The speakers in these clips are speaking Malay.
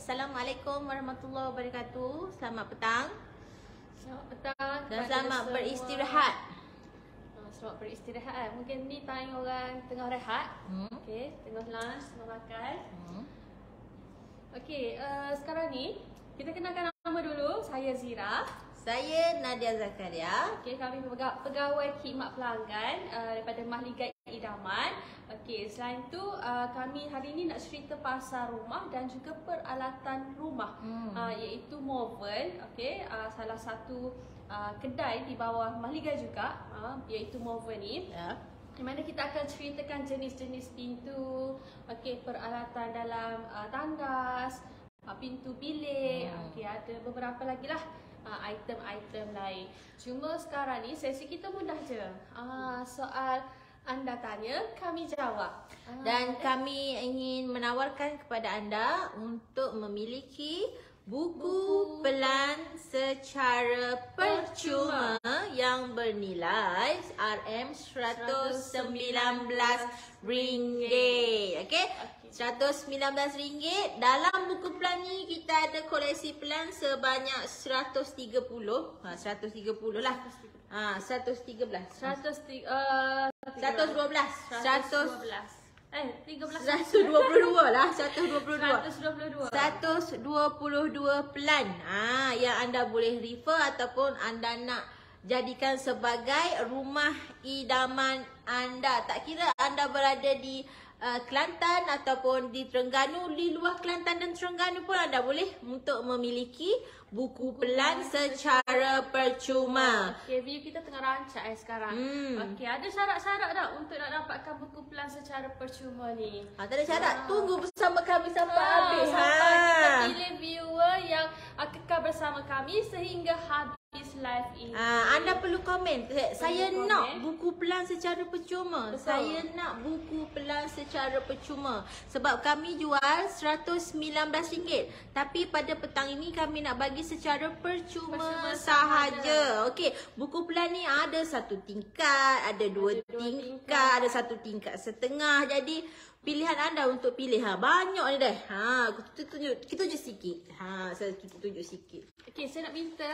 Assalamualaikum warahmatullahi wabarakatuh. Selamat petang. Selamat petang. Dan selamat beristirahat. Selamat beristirahat. Mungkin ni time orang tengah rehat. Okey, tengah lunch, tengah makan. Okey, sekarang ni kita kenalkan nama dulu. Saya Zira. Saya Nadia Zakaria. Okey, kami pegawai khidmat pelanggan daripada Mahligai Idaman. Okey, selain tu kami hari ini nak cerita pasal rumah dan juga peralatan rumah, iaitu Moven. Okey, salah satu kedai di bawah Mahligai juga, iaitu Moven ni. Ya. Di mana kita akan ceritakan jenis-jenis pintu, okey, peralatan dalam tandas, pintu bilik, okey, ada beberapa lagi lah item-item lain. Cuma sekarang ni sesi kita mudah je. Soal anda tanya, kami jawab. Dan kami ingin menawarkan kepada anda untuk memiliki buku pelan secara percuma yang bernilai RM119. Okey? RM119. Dalam buku pelan ni kita ada koleksi pelan sebanyak 130. 130 lah. 113. 112. 122 lah. 122 pelan. Yang anda boleh refer ataupun anda nak jadikan sebagai rumah idaman anda. Tak kira anda berada di Kelantan ataupun di Terengganu, di luar Kelantan dan Terengganu pun anda boleh untuk memiliki buku pelan secara percuma. Okay, video kita tengah rancak sekarang. Okay, ada syarat-syarat tak untuk nak dapatkan buku pelan secara percuma ni? Tak ada syarat. Tunggu bersama kami sampai habis. Sampai kita pilih viewer yang kekal bersama kami sehingga habis live ini. Anda perlu komen. Saya nak buku pelan secara percuma. Betul. Saya nak buku pelan secara percuma. Sebab kami jual RM119. Tapi pada petang ini kami nak bagi secara percuma sahaja. Okey, buku pelan ni ada satu tingkat, ada dua tingkat, ada satu tingkat setengah. Jadi pilihan anda untuk pilih. Banyak ni dah. Kita tunjuk sikit. Kita tunjuk sikit. Okey, saya nak minta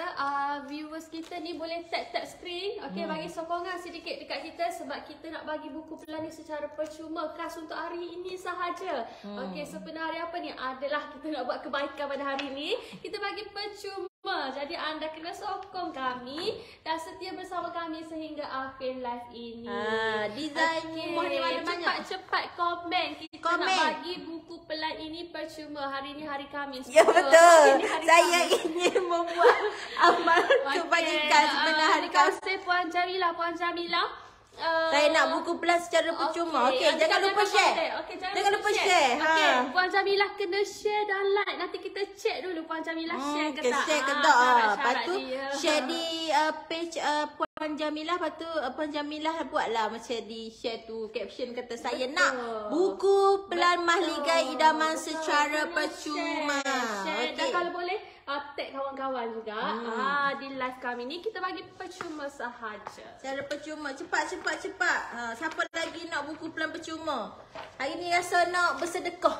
viewers kita ni boleh tap screen. Okey, bagi sokongan sedikit dekat kita sebab kita nak bagi buku pelan ni secara percuma, khas untuk hari ini sahaja. Okey, sebenarnya apa ni? Adalah kita nak buat kebaikan pada hari ini. Kita bagi percuma. Jadi anda kena sokong kami dan setia bersama kami sehingga akhir live ini. Design rumah ni banyak-banyak. Cepat-cepat komen. Kita nak bagi buku pelan ini percuma. Hari ini hari Khamis. Ya, betul. Saya ingin membuat amal kebajikan sebenar hari Khamis. Terima kasih Puan Jamila. Puan Jamila, saya nak buku pelan secara percuma. Okey, jangan lupa share. Jangan lupa share. Okey, Puan Jamila kena share dan like. Nanti kita check dulu Puan Jamila share ke tak. Share ke tak. Lepas tu share di page Puan Jamilah. Lepas tu Puan Jamilah buatlah macam di share tu caption kata saya nak buku pelan Mahligai Idaman secara percuma. Share dan kalau boleh tag kawan-kawan juga. Di live kami ni kita bagi percuma sahaja. Secara percuma. Cepat. Siapa lagi nak buku pelan percuma? Hari ni rasa nak bersedekah.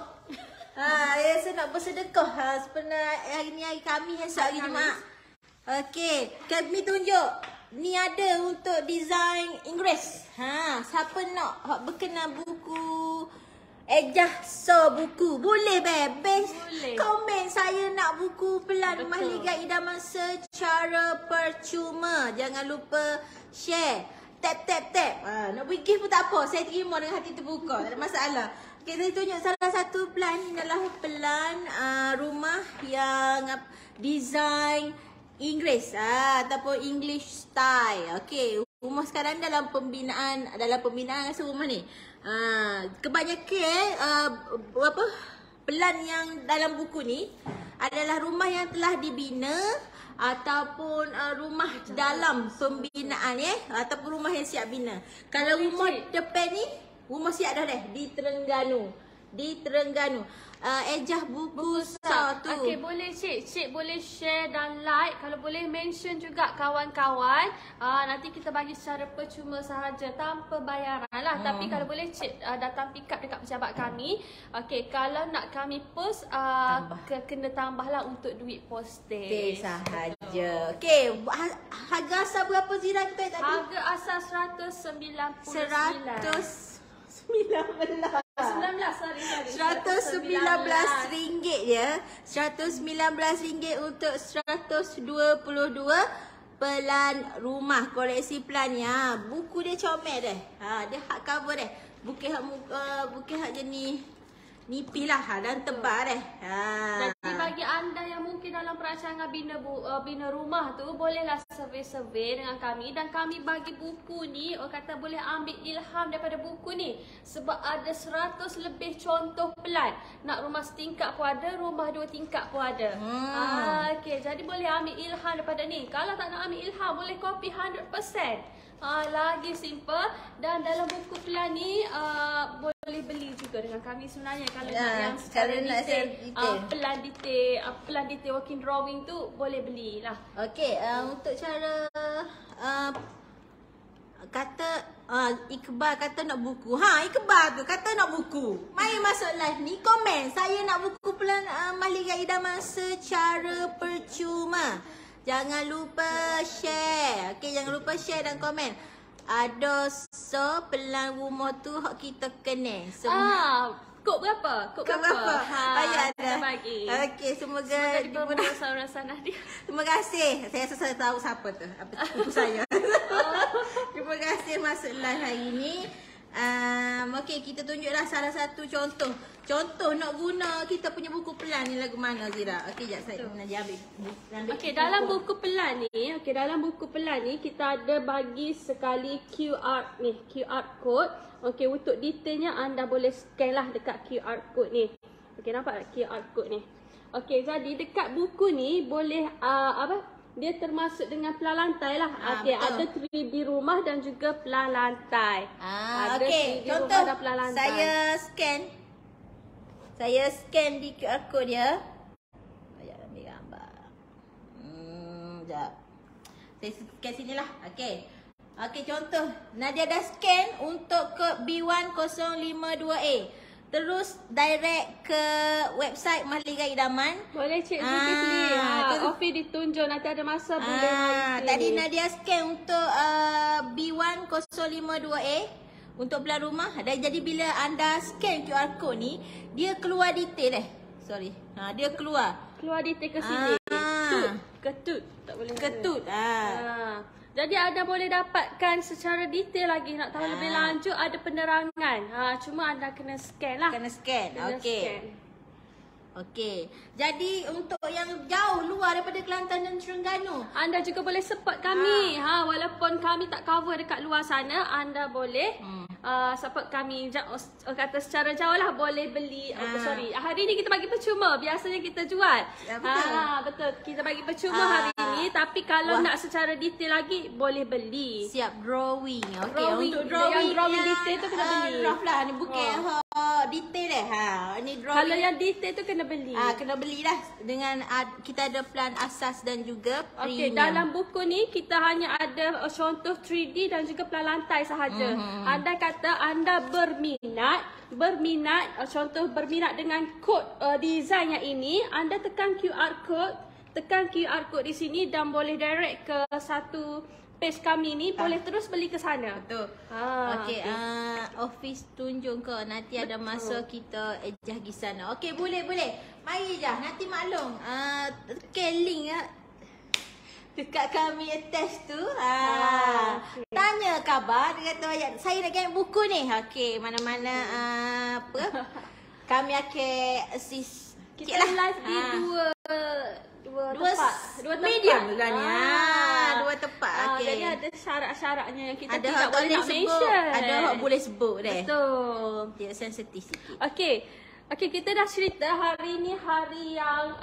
Rasa nak bersedekah. Sebenarnya hari ni hari kami, esok hari Jumaat. Okey, kami tunjuk. Ni ada untuk design Inggeris. Siapa nak berkenan buku ejazah buku? Boleh bebas. Komen saya nak buku pelan Mahligai Idaman secara percuma. Jangan lupa share. Tap. Nak bagi gift pun tak apa. Saya terima dengan hati terbuka. Tak ada masalah. Okay, saya tunjuk salah satu pelan. Ini adalah pelan rumah yang design Inggeris ataupun English style. Okey, rumah sekarang dalam pembinaan rasa rumah ni. Kebanyakan pelan yang dalam buku ni adalah rumah yang telah dibina ataupun rumah dalam pembinaan ataupun rumah yang siap bina. Kalau rumah depan ni rumah siap dah di Terengganu. di Terengganu. Ejah buku satu. Okey, boleh Cik boleh share dan like. Kalau boleh mention juga kawan-kawan. Nanti kita bagi secara percuma sahaja tanpa bayaran lah. Tapi kalau boleh Cik datang pick up dekat pejabat kami. Okey, kalau nak kami post kena tambahlah untuk duit postage sahaja. Okey, harga asal berapa Zira kita tadi? Harga asal 199. 119 ringgit ya. RM119 untuk 122 pelan rumah koleksi pelan ya. Buku dia comel deh. Dia hard cover deh. Bukan hak jenis nipis lah dan tebal deh. Jadi bagi anda yang mungkin dalam perancangan bina rumah tu, bolehlah survey dengan kami dan kami bagi buku ni, orang kata boleh ambil ilham daripada buku ni sebab ada 100 lebih contoh pelan. Nak rumah setingkat pun ada, rumah 2 tingkat pun ada. Okey, jadi boleh ambil ilham daripada ni. Kalau tak nak ambil ilham, boleh copy 100%. Lagi simple. Dan dalam buku pelan ni boleh beli juga dengan kami sebenarnya. Kalau nak yang secara detail, pelan detail working drawing tu boleh belilah. Okey, untuk cara kata Iqbal kata nak buku. Iqbal tu kata nak buku. Mari masuk live ni, komen saya nak buku pelan Mahligai Idaman secara percuma. Jangan lupa share. Okey, jangan lupa share dan komen. Ada pelan rumah tu hak kita kena. Kod berapa? Kod berapa? Ayah kita bagi. Okey, semoga dipermudah saudara Nadia. Terima kasih. Saya tahu siapa tu. Apa saya. Terima kasih masuk live hari ni. Okey, kita tunjuklah salah satu contoh. Contoh nak guna kita punya buku pelan ni lagu mana Zira? Okey, jap saya nak ambil. Okey, dalam buku pelan ni, kita ada bagi sekali QR code. Okey, untuk detailnya anda boleh scan lah dekat QR code ni. Okey, nampak tak QR code ni? Okey, jadi dekat buku ni boleh dia termasuk dengan pelan lantai lah. Okey, ada 3D rumah dan juga pelan lantai. Okey, contoh saya scan di QR code dia. Sekejap ambil gambar. Sekejap. Saya scan sini lah. Okey. Okey, contoh. Nadia dah scan untuk kod B1052A. Terus direct ke website Mahligai Idaman. Boleh Cik pergi sini. Office ditunjuk, nanti ada masa boleh mari. Tadi Nadia scan untuk B1052A untuk pelan rumah. Dan jadi bila anda scan QR code ni, dia keluar detail Sorry. Dia keluar detail ke sini. Ketut. Tak boleh. Ketut. Jadi anda boleh dapatkan secara detail lagi. Nak tahu lebih lanjut, ada penerangan. Cuma anda kena scan lah. Kena scan. Okey. Jadi untuk yang jauh luar daripada Kelantan dan Terengganu, anda juga boleh support kami. Walaupun kami tak cover dekat luar sana, anda boleh support kami. Kata secara jauh lah, boleh beli. Sorry, hari ni kita bagi percuma. Biasanya kita jual. Betul. Kita bagi percuma hari ni. Tapi kalau nak secara detail lagi, boleh beli. Siap drawing. Untuk drawing detail tu kena beli. Rough lah. Ni bukan detail Ni drawing. Kalau yang detail tu kena beli. Kena belilah. Dengan kita ada plan asas dan juga premium. Okey, dalam buku ni kita hanya ada contoh 3D dan juga plan lantai sahaja. Anda kata anda berminat dengan kod design yang ini, anda tekan QR code di sini dan boleh direct ke satu page kami ni, boleh terus beli ke sana. Betul. Okey, office tunjuk ke nanti ada masa kita ejah pergi sana. Okey, boleh. Mari ejah, nanti maklum. Link dekat kami attach tu. Tanya khabar, dia kata saya nak ambil buku ni. Okey, mana-mana kami akan assist. Kita live di dua tempat medium kan ni. Dua tempat. Okey. Jadi ada syarat-syaratnya yang kita ada tidak boleh nak mention. Ada hak boleh sebut deh. Betul. Dia sensitif sikit. Okey, kita dah cerita hari ni hari yang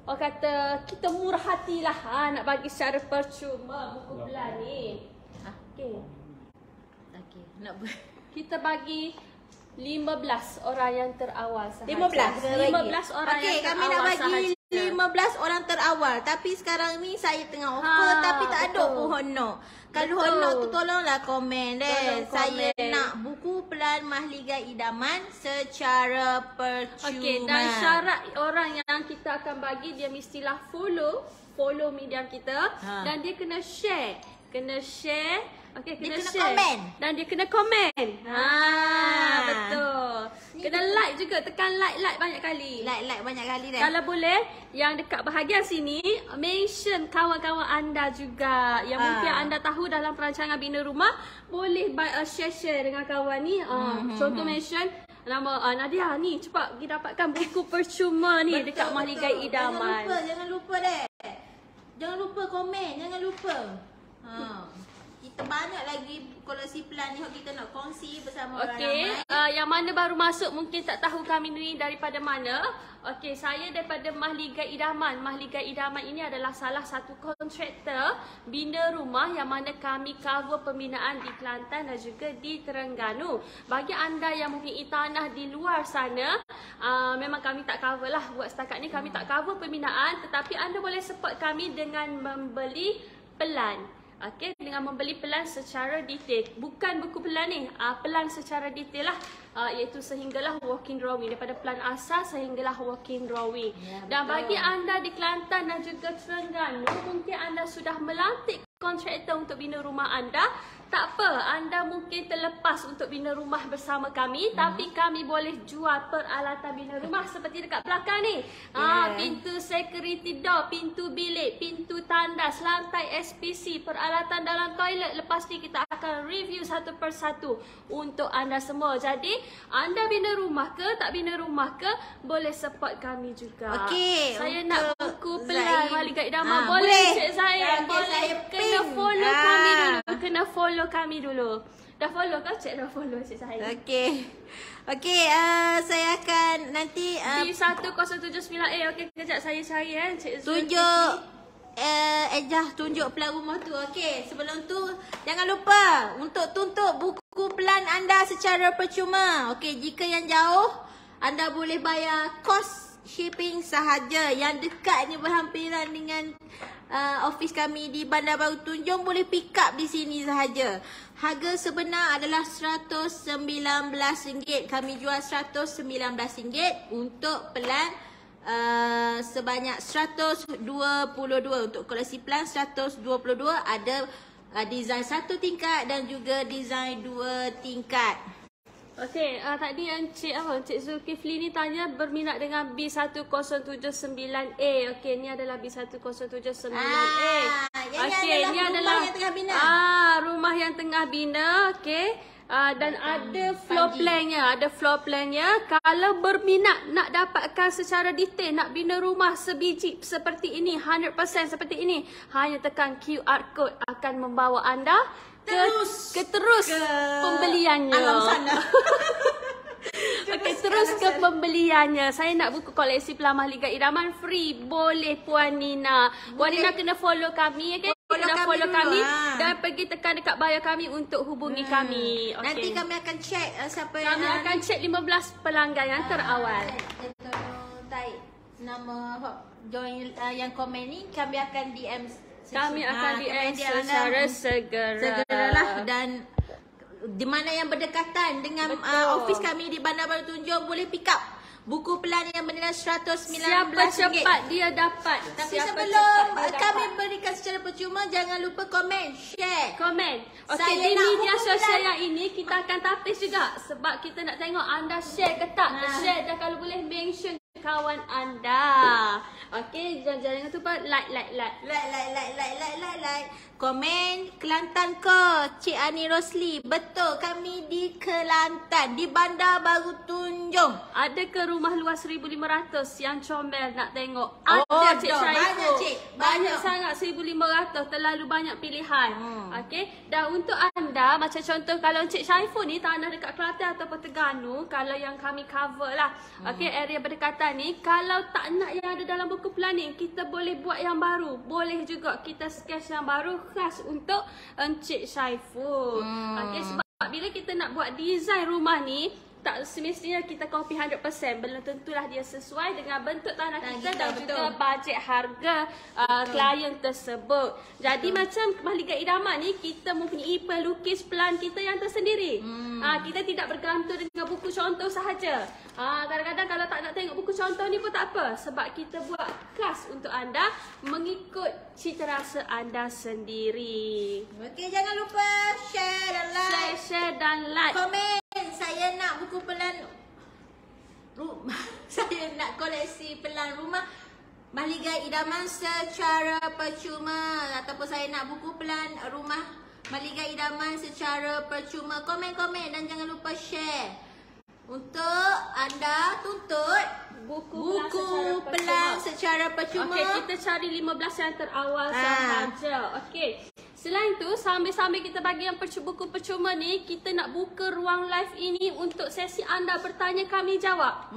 orang kata kita murah hatilah nak bagi secara percuma buku pelan ni. Okey. Kita bagi 15 orang yang terawal sahaja. 15 orang okey, yang kami nak terawal bagi sahaja. 15 orang terawal. Tapi sekarang ni saya tengah offer tapi tak ada betul. pun honor. Kalau Betul. honor tu tolonglah komen deh. Tolong Saya komen. nak buku pelan Mahligai Idaman secara percuma. Okey, dan syarat orang yang kita akan bagi dia mestilah follow medium kita dan dia kena share. Okey, Dia kena kena share. komen. Dan dia kena komen. Betul. Kena like juga, tekan like banyak kali. Like banyak kali dah. Kalau boleh, yang dekat bahagian sini, mention kawan-kawan anda juga. Yang mungkin anda tahu dalam perancangan bina rumah, boleh share dengan kawan ni. Contoh mention nama Nadia ni, cepat pergi dapatkan buku percuma ni dekat Mahligai Idaman. Jangan lupa deh. Jangan lupa komen, jangan lupa. Kita banyak lagi kongsi plan ni kita nak kongsi bersama orang ramai. Yang mana baru masuk mungkin tak tahu kami ni daripada mana. Okey, saya daripada Mahligai Idaman. Mahligai Idaman ini adalah salah satu kontraktor bina rumah yang mana kami cover pembinaan di Kelantan dan juga di Terengganu. Bagi anda yang mempunyai tanah di luar sana, memang kami tak cover lah. Buat setakat ni kami tak cover pembinaan, tetapi anda boleh support kami dengan membeli pelan. Okey, dengan membeli pelan secara detail. Bukan buku pelan ni, pelan secara detail lah. Iaitu sehinggalah walking drawing. Daripada pelan asal sehinggalah walking drawing. Ya, dan bagi anda di Kelantan dan juga Terengganu, mungkin anda sudah melantik kontraktor untuk bina rumah anda. Tak apa, anda mungkin terlepas untuk bina rumah bersama kami, tapi kami boleh jual peralatan bina rumah seperti dekat belakang ni. Pintu security door, pintu bilik, pintu tandas, lantai SPC, peralatan dalam toilet. Lepas ni kita akan review satu persatu untuk anda semua. Jadi, anda bina rumah ke, tak bina rumah ke, boleh support kami juga. Okey, saya nak buku pelan Zain. Mahligai Idaman. Boleh. Boleh Cik saya? Okey, Boleh. saya Kena pin. follow kami dulu. Kena follow kami dulu. Dah follow ke? Cik dah follow Cik saya. Okey, saya akan nanti Di 1079A. Okey, kejap saya cari Cik tunjuk tunjuk pelan rumah tu. Okey, sebelum tu jangan lupa untuk tuntut buku pelan anda secara percuma. Okey, jika yang jauh anda boleh bayar kos shipping sahaja. Yang dekat ni berhampiran dengan office kami di Bandar Baru Tunjung, boleh pick up di sini sahaja. Harga sebenar adalah RM119. Kami jual RM119 untuk pelan sebanyak 122. Untuk koleksi pelan 122 ada design 1 tingkat dan juga design 2 tingkat. Okey, tadi yang Cik Zulkifli ni tanya berminat dengan B1079A. Okey, ni adalah B1079A. Okey, ni adalah rumah yang tengah bina. Rumah yang tengah bina. Okey. Dan ada floor plan-nya. Kalau berminat nak dapatkan secara detail, nak bina rumah sebiji seperti ini, 100% seperti ini, hanya tekan QR code akan membawa anda ke pembeliannya. Alam sana. Okey, terus ke pembeliannya. Saya nak buku koleksi pelan Mahligai Idaman free. Boleh Puan Nina. Puan Nina kena follow kami, okey? Kena follow kami dan pergi tekan dekat bio kami untuk hubungi kami. Okay. Nanti kami akan check siapa kami akan check 15 pelanggan yang terawal. Type nama join yang komen ni, kami akan DM. Kami akan DM secara segeralah. Dan di mana yang berdekatan dengan office kami di Bandar Baru Tunjung, boleh pick up buku pelan yang bernilai RM119. Siapa cepat dia dapat. Tapi sebelum kami berikan secara percuma, jangan lupa komen, share. Komen. Okey, di media sosial yang ini kita akan tapis juga sebab kita nak tengok anda share ke tak. Share dan kalau boleh mention kawan anda. Okey, jangan lupa like. Komen Kelantan ke Cik Ani Rosli? Betul, kami di Kelantan, di Bandar Baru Tunjung. Ada ke rumah luas 1,500 yang comel nak tengok? Ada Cik Syaiful. Banyak Cik. Banyak sangat 1,500, terlalu banyak pilihan. Okey, dan untuk anda macam contoh kalau Cik Syaiful ni tanah dekat Kelantan ataupun Terengganu, kalau yang kami cover lah. Okey, area berdekatan ni, kalau tak nak yang ada dalam buku pelan ni, kita boleh buat yang baru. Boleh juga kita sketch yang baru khas untuk Encik Syaiful. Okey, sebab bila kita nak buat design rumah ni, tak semestinya kita copy 100%. Belum tentulah dia sesuai dengan bentuk tanah kita dan juga bajet harga klien tersebut. Jadi macam Mahligai Idaman ni, kita mempunyai pelukis pelan kita yang tersendiri. Kita tidak bergantung dengan buku contoh sahaja. Kadang-kadang kalau tak nak tengok buku contoh ni pun tak apa, sebab kita buat khas untuk anda mengikut cita rasa anda sendiri. Okey, jangan lupa share dan like. Share dan like. Komen. Saya nak buku pelan saya nak koleksi pelan rumah Mahligai Idaman secara percuma, ataupun saya nak buku pelan rumah Mahligai Idaman secara percuma. Komen-komen dan jangan lupa share untuk anda tuntut buku pelan secara percuma. Okey, kita cari 15 yang terawal sahaja. Okey. Selain tu, sambil-sambil kita bagi yang buku percuma ni, kita nak buka ruang live ini untuk sesi anda bertanya kami jawab.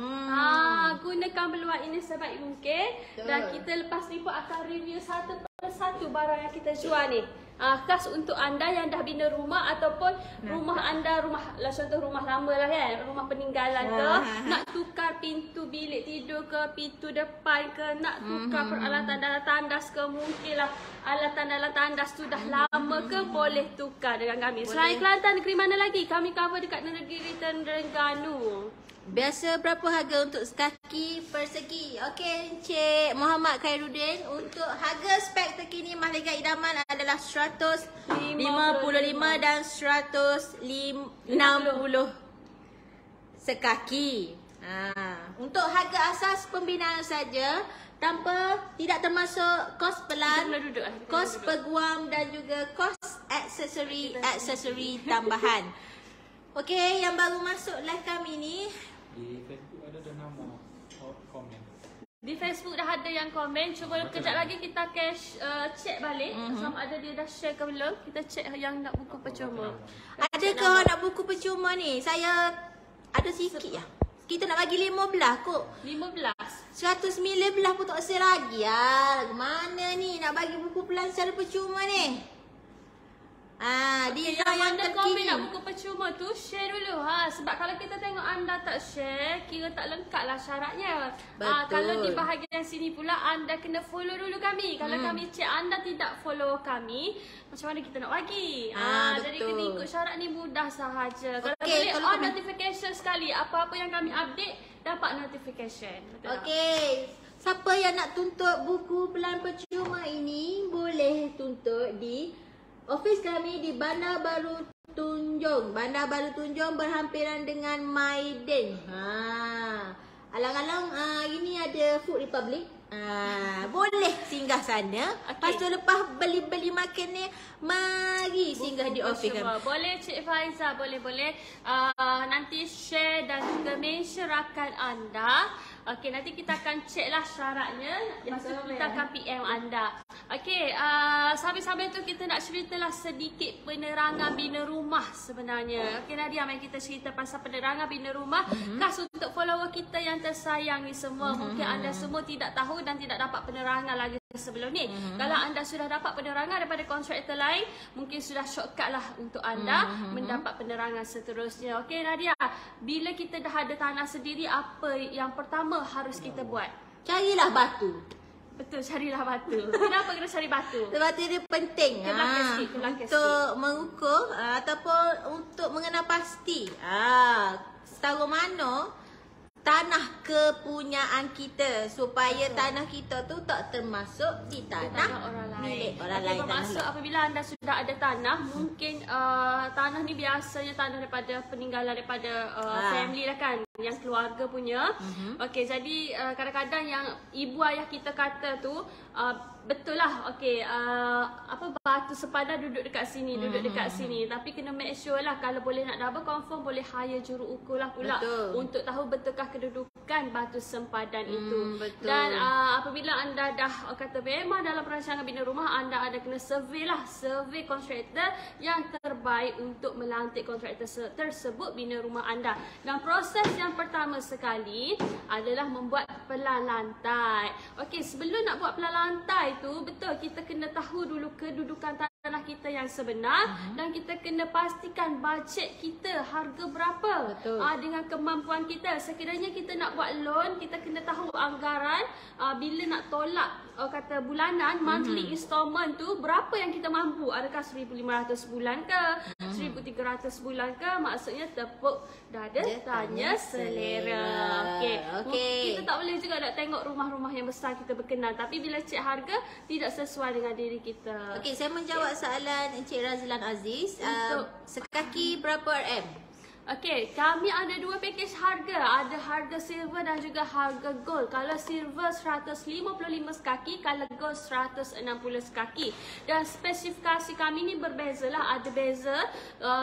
Gunakan peluang ini sebaik mungkin. Dan kita lepas ni pun akan review satu persatu barang yang kita jual ni. Khas untuk anda yang dah bina rumah ataupun rumah anda, contoh rumah lama lah kan, rumah peninggalan ke, nak tukar pintu bilik tidur ke, pintu depan ke, nak tukar peralatan dalam tandas ke, mungkinlah alatan dalam tandas tu dah lama ke, boleh tukar dengan kami. Selain Kelantan, negeri mana lagi? Kami cover dekat negeri Terengganu. Biasa berapa harga untuk kaki persegi? Okey, Encik Muhammad Khairuddin, untuk harga spek terkini Mahligai Idaman adalah 155 dan 160 sekaki. Untuk harga asas pembinaan saja, tidak termasuk kos pelan, kos peguam dan juga kos aksesori tambahan. Okey, yang baru masuk live kami ni, di Facebook ada nama komen. Di Facebook dah ada yang komen. Cuba kejap lagi kita check balik sama ada dia dah share ke belum. Kita check yang nak buku percuma. Ada ke orang nak buku percuma ni? Saya ada sikit lah. Kita nak bagi 15 kot. 15. 119 pun tak sel lagi. Mana ni nak bagi buku pelan secara percuma ni? Yang mana komen nak buku percuma tu, share dulu. Sebab kalau kita tengok anda tak share, kira tak lengkap lah syaratnya. Kalau di bahagian sini pula, anda kena follow dulu kami. Kalau kami check anda tidak follow kami, macam mana kita nak bagi? Jadi kena ikut syarat ni, mudah sahaja. Kalau boleh on notification sekali, apa-apa yang kami update, dapat notification. Okey. Siapa yang nak tuntut buku pelan percuma ini, boleh tuntut di office kami di Bandar Baru Tunjung. Bandar Baru Tunjung berhampiran dengan Maiden. Alang-alang ini ada Food Republic. Boleh singgah sana. Lepas tu lepas beli-beli makan ni, mari singgah di office kami. Boleh Cik Faiza, boleh. Nanti share dan juga mention rakan anda. Okey, nanti kita akan check lah syaratnya. Lepas tu kita akan PM anda. Okey, sambil-sambil tu kita nak ceritalah sedikit penerangan bina rumah sebenarnya. Okey Nadia, mari kita cerita pasal penerangan bina rumah. Khas untuk follower kita yang tersayang ni semua. Mungkin anda semua tidak tahu dan tidak dapat penerangan lagi sebelum ni. Kalau anda sudah dapat penerangan daripada kontraktor lain, mungkin sudah shortcut lah untuk anda mendapat penerangan seterusnya. Okey Nadia, bila kita dah ada tanah sendiri, apa yang pertama harus kita buat? Carilah batu. Betul, carilah batu. Kenapa kena cari batu? Sebab dia penting untuk mengukur ataupun untuk mengenal pasti setahu mana tanah kepunyaan kita, supaya tanah kita tu tak termasuk di tanah milik orang lain. Bermaksud apabila anda sudah ada tanah, mungkin tanah ni biasanya tanah daripada peninggalan daripada family lah kan, yang keluarga punya. Okey, jadi kadang-kadang yang ibu ayah kita kata tu betul lah. Okey, batu sepadan duduk dekat sini, tapi kena make sure lah, kalau boleh nak double confirm, boleh hire juru ukur lah pula untuk tahu betulkah kedudukan batu sempadan itu. Dan apabila anda dah kata memang dalam perancangan bina rumah, anda ada kena survey kontraktor yang terbaik untuk melantik kontraktor tersebut bina rumah anda. Dan proses yang pertama sekali adalah membuat pelan lantai. Okey, sebelum nak buat pelan lantai tu, betul kita kena tahu dulu kedudukan tanah tanah kita yang sebenar dan kita kena pastikan bajet kita harga berapa. Betul. Dengan kemampuan kita. Sekiranya kita nak buat loan, kita kena tahu anggaran bila nak tolak kata bulanan, monthly installment tu berapa yang kita mampu. Adakah 1,500 bulan ke, 1,300 bulan ke? Maksudnya tepuk dada, tanya selera. Okey. Kita tak boleh juga nak tengok rumah-rumah yang besar kita berkenan, tapi bila cek harga tidak sesuai dengan diri kita. Okey, saya menjawab soalan Encik Razlan Aziz. Sekaki berapa RM? Okey, kami ada dua pakej harga. Ada harga silver dan juga harga gold. Kalau silver 155 sekaki, kalau gold 160 sekaki. Dan spesifikasi kami ni berbezalah, ada beza.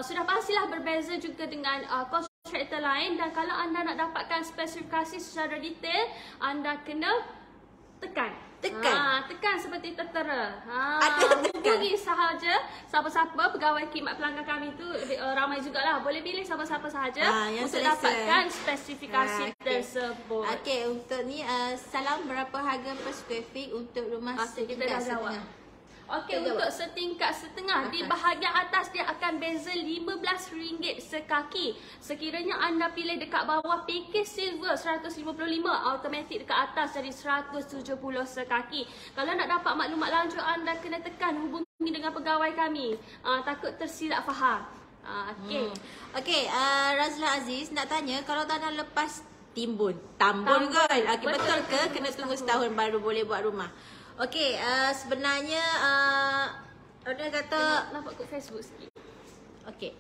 Sudah pastilah berbeza juga dengan kontraktor lain. Dan kalau anda nak dapatkan spesifikasi secara detail, anda kena tekan seperti tertera. Hubungi sahaja siapa-siapa pegawai khidmat pelanggan kami tu, ramai jugalah. Boleh pilih siapa-siapa sahaja untuk dapatkan spesifikasi tersebut. Okey, untuk ni salam berapa harga per square feet untuk rumah setingkat setengah? Okey, untuk setingkat setengah di bahagian atas dia akan beza RM15 sekaki. Sekiranya anda pilih dekat bawah pakej silver 155, automatik dekat atas jadi 170 sekaki. Kalau nak dapat maklumat lanjut, anda kena tekan hubungi dengan pegawai kami. Takut tersilap faham. Okey, Razlan Aziz nak tanya, kalau tanah lepas timbun, tambun kan? Okay, betul ke kena tunggu setahun baru boleh buat rumah? Okey, sebenarnya orang kata nampak kat Facebook sikit. Okey.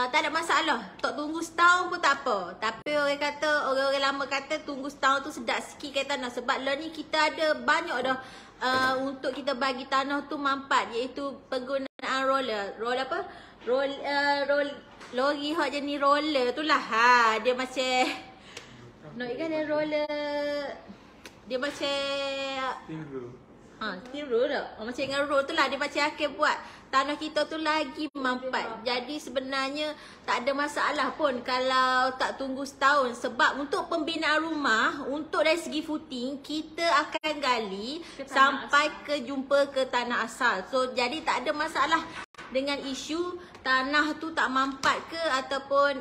Tak ada masalah. Tok tunggu setahun pun tak apa. Tapi orang lama kata tunggu setahun tu sedap sikit kat tanah. Sebab lah ni kita ada banyak dah untuk kita bagi tanah tu manfaat, iaitu penggunaan roller. Roller apa? Lori hak jenis roller tu lah. Dia macam nak ikan dia roller. Dia macam steel roll tak? Macam dengan roll tu lah. Dia macam akan buat tanah kita tu lagi manfaat. Jadi sebenarnya tak ada masalah pun kalau tak tunggu setahun. Sebab untuk pembinaan rumah, untuk dari segi footing, kita akan gali sampai ke jumpa ke tanah asal. So jadi tak ada masalah dengan isu tanah tu tak manfaat ke ataupun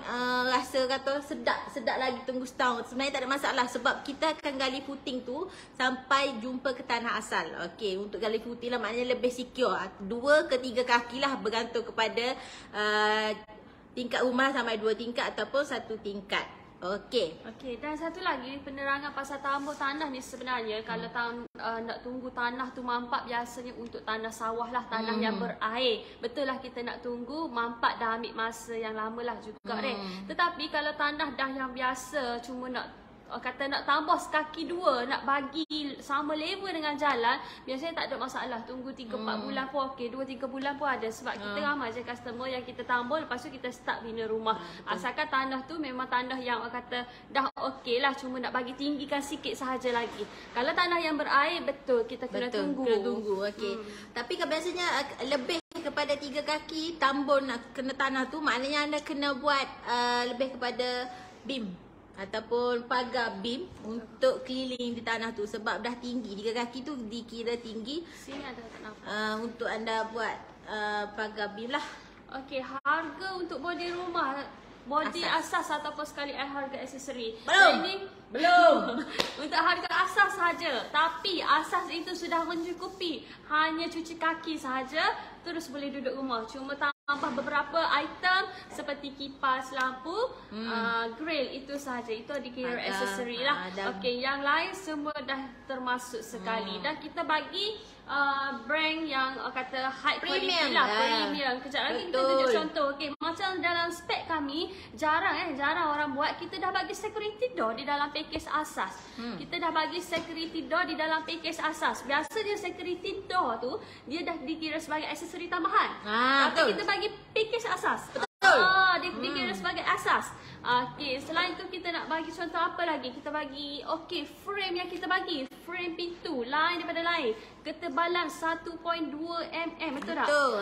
rasa kata sedap lagi tunggu setahun. Sebenarnya tak ada masalah sebab kita akan gali footing tu sampai jumpa ke tanah asal. Okey, untuk gali footing lah maknanya lebih secure. 2 ke 3 kaki lah bergantung kepada tingkat rumah sampai 2 tingkat ataupun 1 tingkat. Okey, dan satu lagi penerangan pasal tambur tanah ni sebenarnya kalau nak tunggu tanah tu manfaat biasanya untuk tanah sawah lah, tanah yang berair. Betul lah kita nak tunggu manfaat dah ambil masa yang lama lah juga Tetapi kalau tanah dah yang biasa cuma nak nak tambah sekaki 2, nak bagi sama level dengan jalan, biasanya tak ada masalah. Tunggu 3-4 bulan pun okey, 2-3 bulan pun ada. Sebab kita ramai je customer yang kita tambah, lepas tu kita start bina rumah. Asalkan tanah tu memang tanah yang dah okey lah, cuma nak bagi tinggikan sikit sahaja lagi. Kalau tanah yang berair, betul kita kena tunggu. Okey. Tapi biasanya lebih kepada 3 kaki tambun kena tanah tu, maknanya anda kena buat lebih kepada beam ataupun pagar beam untuk keliling di tanah tu. Sebab dah tinggi, 3 kaki tu dikira tinggi. Sini ada tak nampak. Untuk anda buat pagar beam lah. Okey, harga untuk bodi rumah, bodi asas ataupun sekali harga aksesori. Belum. Untuk harga asas saja. Tapi asas itu sudah mencukupi. Hanya cuci kaki sahaja, terus boleh duduk rumah. Cuma tambah beberapa item seperti kipas, lampu, grill, itu sahaja. Itu dikira aksesori lah. Okey, yang lain semua dah termasuk sekali. Dan kita bagi brand yang kata high quality lah, premium. Kejap lagi kita tunjuk contoh. Okey, macam dalam spek kami jarang orang buat. Kita dah bagi security door di dalam package asas. Kita dah bagi security door di dalam package asas. Biasa dia security door tu dia dah dikira sebagai aksesori tambahan. Tapi kita bagi package asas. Dia dikira sebagai asas. Okey, selain tu kita nak bagi contoh apa lagi? Kita bagi frame yang kita bagi, frame pintu lain daripada lain. Ketebalan 1.2 mm, betul tak? Betul.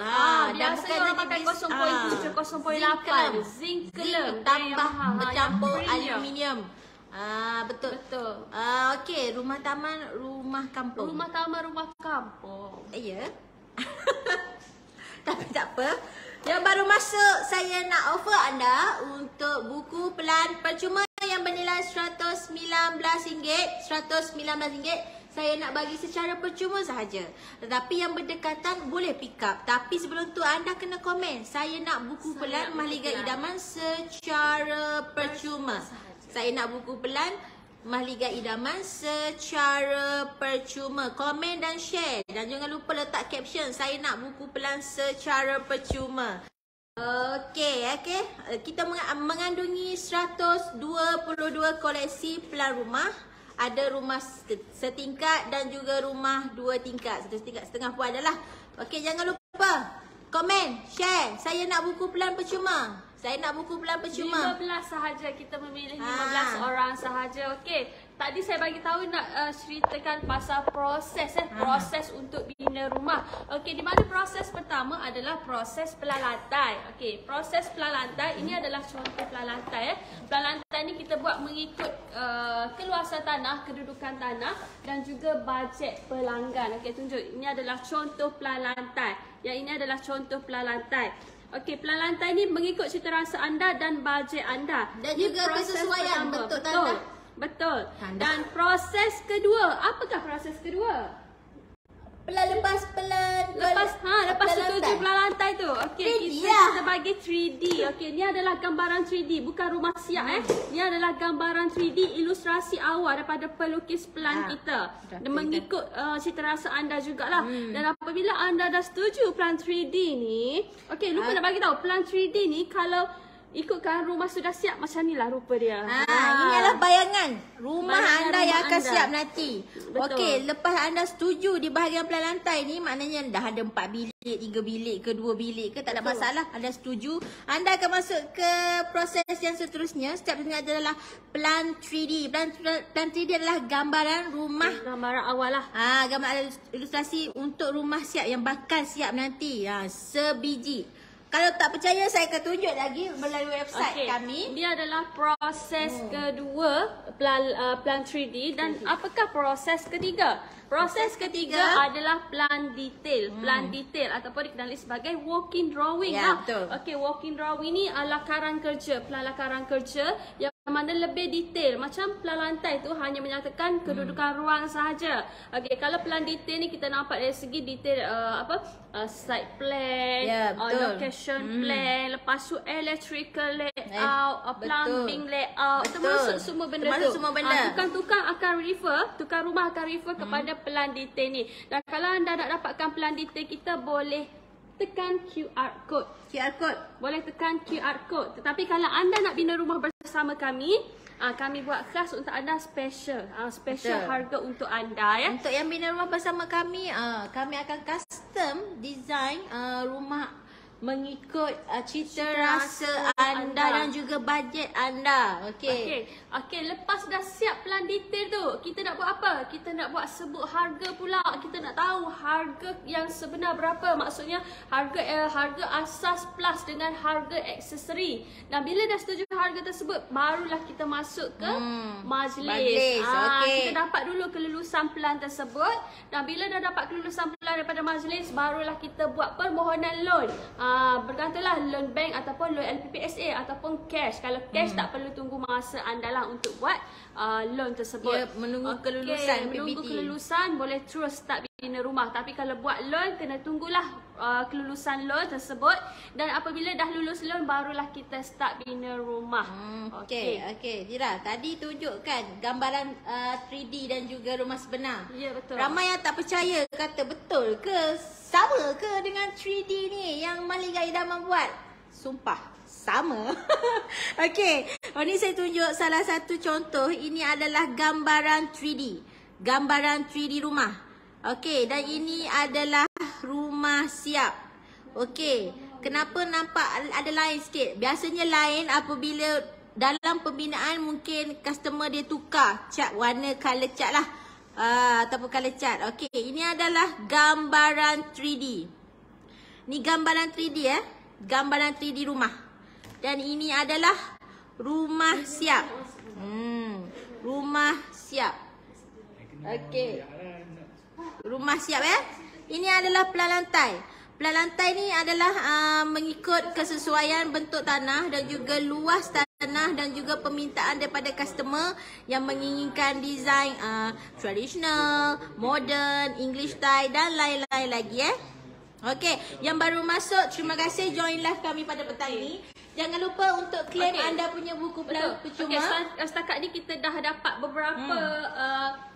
Biasanya orang pakai 0.7, 0.8 zinc kelem tambah bercampur aluminium. Betul. Okey, rumah taman, rumah kampung. Rumah taman, rumah kampung. Ya. Tapi tak apa. Yang baru masuk, saya nak offer anda untuk buku pelan percuma yang bernilai RM119. Saya nak bagi secara percuma sahaja. Tetapi yang berdekatan boleh pick up. Tapi sebelum tu anda kena komen. Saya nak buku pelan Mahligai Idaman secara percuma. Saya nak buku pelan Mahligai Idaman secara percuma. Komen dan share. Dan jangan lupa letak caption. Saya nak buku pelan secara percuma. Okey. Kita mengandungi 122 koleksi pelan rumah. Ada rumah setingkat dan juga rumah 2 tingkat. 1 tingkat setengah pun adalah. Okey, jangan lupa komen, share. Saya nak buku pelan percuma. 15 sahaja, kita memilih 15 orang sahaja. Okey, tadi saya bagi tahu nak ceritakan pasal proses untuk bina rumah. Okey, di mana proses pertama adalah proses pelan lantai. Okey, proses pelan lantai ini adalah contoh pelan lantai. Pelan lantai ni kita buat mengikut keluasan tanah, kedudukan tanah dan juga bajet pelanggan. Okey, tunjuk. Ini adalah contoh pelan lantai. Yang ini adalah contoh pelan lantai. Okey, pelan lantai ni mengikut citarasa anda dan bajet anda. Dan juga kesesuaian bentuk tanah. Betul. Tanda. Dan proses kedua, apakah proses kedua? Lepas setuju pelan lantai tu. Okey, kita bagi 3D. Okey, ni adalah gambaran 3D, bukan rumah siap Ni adalah gambaran 3D ilustrasi awal daripada pelukis pelan kita. Dan mengikut citarasa anda jugalah. Dan apabila anda dah setuju pelan 3D ni, okey, lupa nak bagi tahu pelan 3D ni kalau ikutkan rumah sudah siap macam ni lah rupa dia. Ini adalah bayangan rumah anda yang akan siap nanti. Okey, lepas anda setuju di bahagian pelan lantai ni, maknanya dah ada 4 bilik, 3 bilik ke 2 bilik ke, tak ada masalah. Anda setuju, anda akan masuk ke proses yang seterusnya. Step ini adalah pelan 3D. Pelan 3D adalah gambaran rumah. Gambaran awal lah. Gambaran ilustrasi untuk rumah siap yang bakal siap nanti. Sebiji. Kalau tak percaya, saya akan tunjuk lagi melalui website kami. Dia adalah proses kedua plan 3D. Dan apakah proses ketiga? Proses ketiga adalah plan detail. Plan detail ataupun dikenali sebagai walking drawing. Betul. Okey, walking drawing ni lakaran kerja. Plan lakaran kerja yang mana lebih detail. Macam pelan lantai tu hanya menyatakan kedudukan ruang sahaja. Okey, kalau plan detail ni kita nampak dari segi detail site plan, location plan, lepas tu electrical layout, plumbing layout, termasuk semua benda tu. Tukang rumah akan refer kepada pelan detail ni. Dan kalau anda nak dapatkan pelan detail kita, boleh tekan QR code. Boleh tekan QR code. Tetapi kalau anda nak bina rumah bersama kami, kami buat khas untuk anda special harga untuk anda ya. Untuk yang bina rumah bersama kami, kami akan custom design rumah mengikut cita rasa anda dan juga bajet anda. Okey, lepas dah siap pelan detail tu, kita nak buat apa? Kita nak buat sebut harga pula. Kita nak tahu harga yang sebenar berapa. Maksudnya harga asas plus dengan harga aksesori. Dan bila dah setuju harga tersebut, barulah kita masuk ke majlis. Kita dapat dulu kelulusan pelan tersebut. Dan bila dah dapat kelulusan pelan daripada majlis, barulah kita buat permohonan loan. Bergantunglah loan bank ataupun loan LPPSA ataupun cash. Kalau cash tak perlu tunggu masa anda lah untuk buat loan tersebut. Menunggu kelulusan PBT. Menunggu kelulusan boleh terus start bina rumah. Tapi kalau buat loan kena tunggulah kelulusan loan tersebut. Dan apabila dah lulus loan barulah kita start bina rumah. Okey. Zira, tadi tunjukkan gambaran 3D dan juga rumah sebenar. Ya, betul. Ramai yang tak percaya, kata betul ke? Sama ke dengan 3D ni yang Mahligai Idaman buat? Sumpah, sama. Okey, ni saya tunjuk salah satu contoh. Ini adalah gambaran 3D. Gambaran 3D rumah. Okey, dan ini adalah rumah siap. Okey, kenapa nampak ada lain sikit? Biasanya lain apabila dalam pembinaan mungkin customer dia tukar cat, warna color cat lah. Ataupun color cat. Okey, ini adalah gambaran 3D. Ni gambaran 3D gambaran 3D rumah. Dan ini adalah rumah siap. Rumah siap. Okey. Rumah siap Ini adalah pelan lantai. Pelan lantai ni adalah mengikut kesesuaian bentuk tanah dan juga luas tanah dan juga permintaan daripada customer yang menginginkan design tradisional, modern, English style dan lain-lain lagi Okey, yang baru masuk, terima kasih join live kami pada petang ini. Jangan lupa untuk claim anda punya buku pelan percuma. Okey, setakat ni kita dah dapat beberapa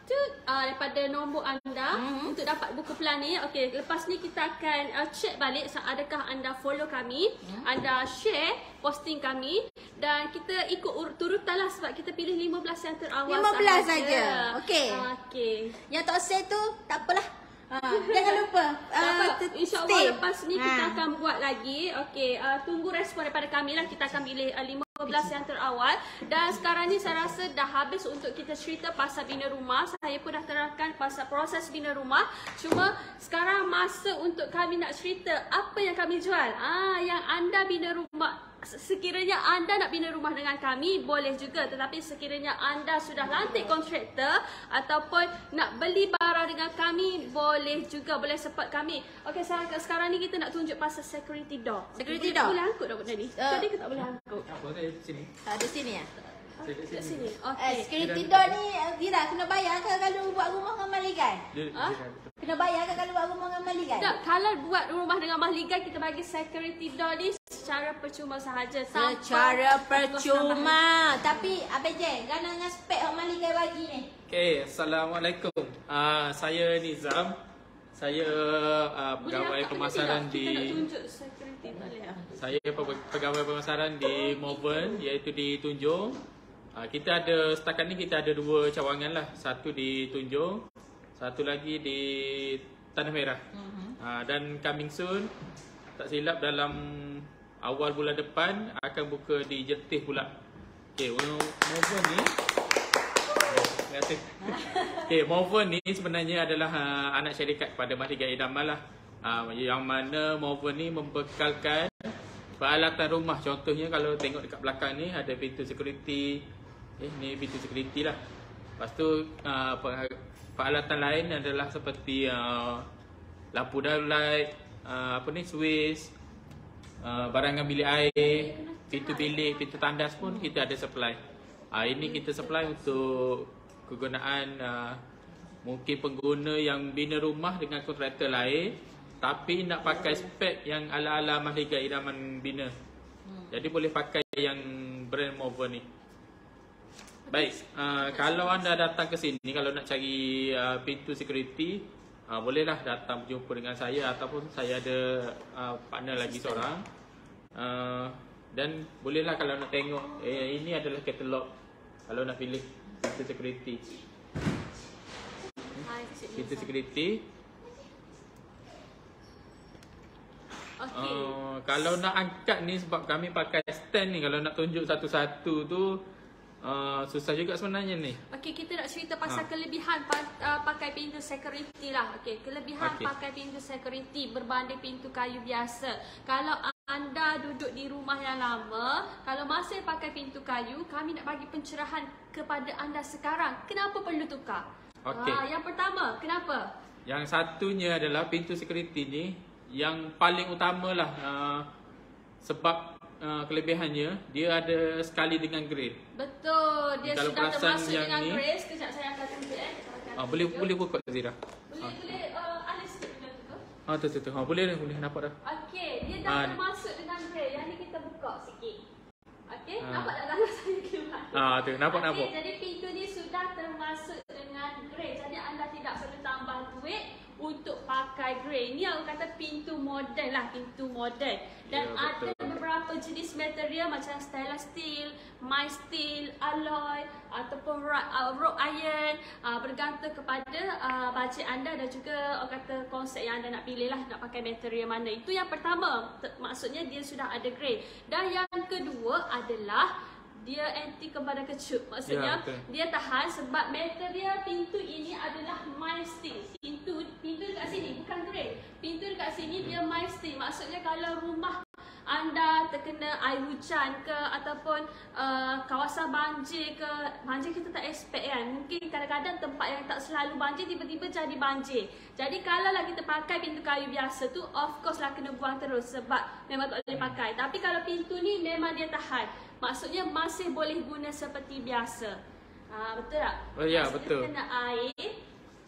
daripada nombor anda untuk dapat buku pelan ni. Okey, lepas ni kita akan check balik adakah anda follow kami, anda share posting kami dan kita ikut turutan lah sebab kita pilih 15 yang terawal 15 saja. Okey. Okey. Yang tak say tu tak apalah. Jangan lupa InsyaAllah lepas ni kita akan buat lagi. Okey, tunggu respon daripada kami lah. Kita akan pilih 15 yang terawal. Dan sekarang ni saya rasa dah habis untuk kita cerita pasal bina rumah. Saya pun dah terangkan pasal proses bina rumah. Cuma sekarang masa untuk kami nak cerita apa yang kami jual. Yang anda bina rumah, sekiranya anda nak bina rumah dengan kami boleh juga, tetapi sekiranya anda sudah lantik kontraktor ataupun nak beli barang dengan kami boleh juga, boleh support kami. Okey, sekarang ni kita nak tunjuk pasal security door. Security door. Boleh angkut tak benda ni? Tadi ke tak boleh angkut? Apa saya sini? Ada sini ya? Kat sini. Okey. Security door ni Zira kena bayar ke kalau buat rumah dengan Maligai? Kena bayar ke kalau buat rumah dengan Maligai? Tak, kalau buat rumah dengan Mahligai kita bagi security door ni secara percuma sahaja. Secara percuma. Tapi Abang Jen, gana dengan spek yang Maligai bagi ni. Okay, Assalamualaikum. Saya Nizam. Saya pegawai pemasaran Kita nak di tunjuk security boleh tak? Saya pegawai pemasaran di Malvern, iaitu di Tunjung. Kita ada setakat ni kita ada 2 cawangan lah. Satu di Tunjung, satu lagi di Tanah Merah. Dan coming soon, tak silap dalam awal bulan depan akan buka di Jetih pula. Okay, Malvern ni terima kasih. Okay, Malvern ni sebenarnya adalah anak syarikat kepada Mahligai Idaman lah. Yang mana Malvern ni membekalkan peralatan rumah. Contohnya kalau tengok dekat belakang ni ada pintu security. Ni pintu security lah. Lepas tu peralatan lain adalah seperti lampu downlight, switch, barangan bilik air, pintu bilik, pintu tandas pun kita ada supply. Ini kita supply untuk kegunaan mungkin pengguna yang bina rumah dengan kontraktor lain tapi nak pakai spek yang ala-ala Mahligai Idaman bina. Jadi boleh pakai yang brand Malvern ni. Baik, kalau anda datang ke sini, kalau nak cari pintu security, bolehlah datang berjumpa dengan saya ataupun saya ada partner lagi seorang. Dan bolehlah kalau nak tengok, ini adalah katalog kalau nak pilih pintu security. Pintu security. Okey. Kalau nak angkat ni sebab kami pakai stand ni, kalau nak tunjuk satu-satu tu susah juga sebenarnya ni. Okey, kita nak cerita pasal kelebihan pakai pintu security lah. Okey, kelebihan pakai pintu security berbanding pintu kayu biasa. Kalau anda duduk di rumah yang lama, kalau masih pakai pintu kayu, kami nak bagi pencerahan kepada anda sekarang. Kenapa perlu tukar? Okey. Yang pertama, kenapa? Yang satunya adalah pintu security ni yang paling utamalah sebab kelebihannya dia ada sekali dengan grill. Betul, dia Kalau sudah perasan termasuk yang dengan ni, grill. Sekejap saya akan tunjuk boleh buka Zira. Boleh alis sikit tu. Tu. Boleh nampak dah. Okey, dia dah termasuk dengan grill. Yang ni kita buka sikit. Okey, nampak tak dalam saya keluar? Tu nampak. Okey, jadi pintu ni sudah termasuk dengan grill. Jadi anda tidak perlu tambah duit untuk pakai grill. Ni aku kata pintu moden lah, pintu moden. Dan ada beberapa jenis material macam stainless steel, mild steel, alloy ataupun wrought iron, bergantung kepada bajet anda dan juga orang kata konsep yang anda nak pilih lah, nak pakai material mana. Itu yang pertama, maksudnya dia sudah ada grade. Dan yang kedua adalah dia anti kepada kecup. Maksudnya dia tahan sebab material pintu ini adalah mild steel. Pintu dekat sini bukan grade. Pintu dekat sini dia mild steel. Maksudnya kalau rumah anda terkena air hujan ke ataupun kawasan banjir ke, banjir kita tak expect kan. Mungkin kadang-kadang tempat yang tak selalu banjir tiba-tiba jadi banjir. Jadi kalau lah kita pakai pintu kayu biasa tu, of course lah kena buang terus sebab memang tak boleh pakai. Tapi kalau pintu ni memang dia tahan. Maksudnya masih boleh guna seperti biasa. Betul tak? Oh ya, Maksudnya betul. kena air.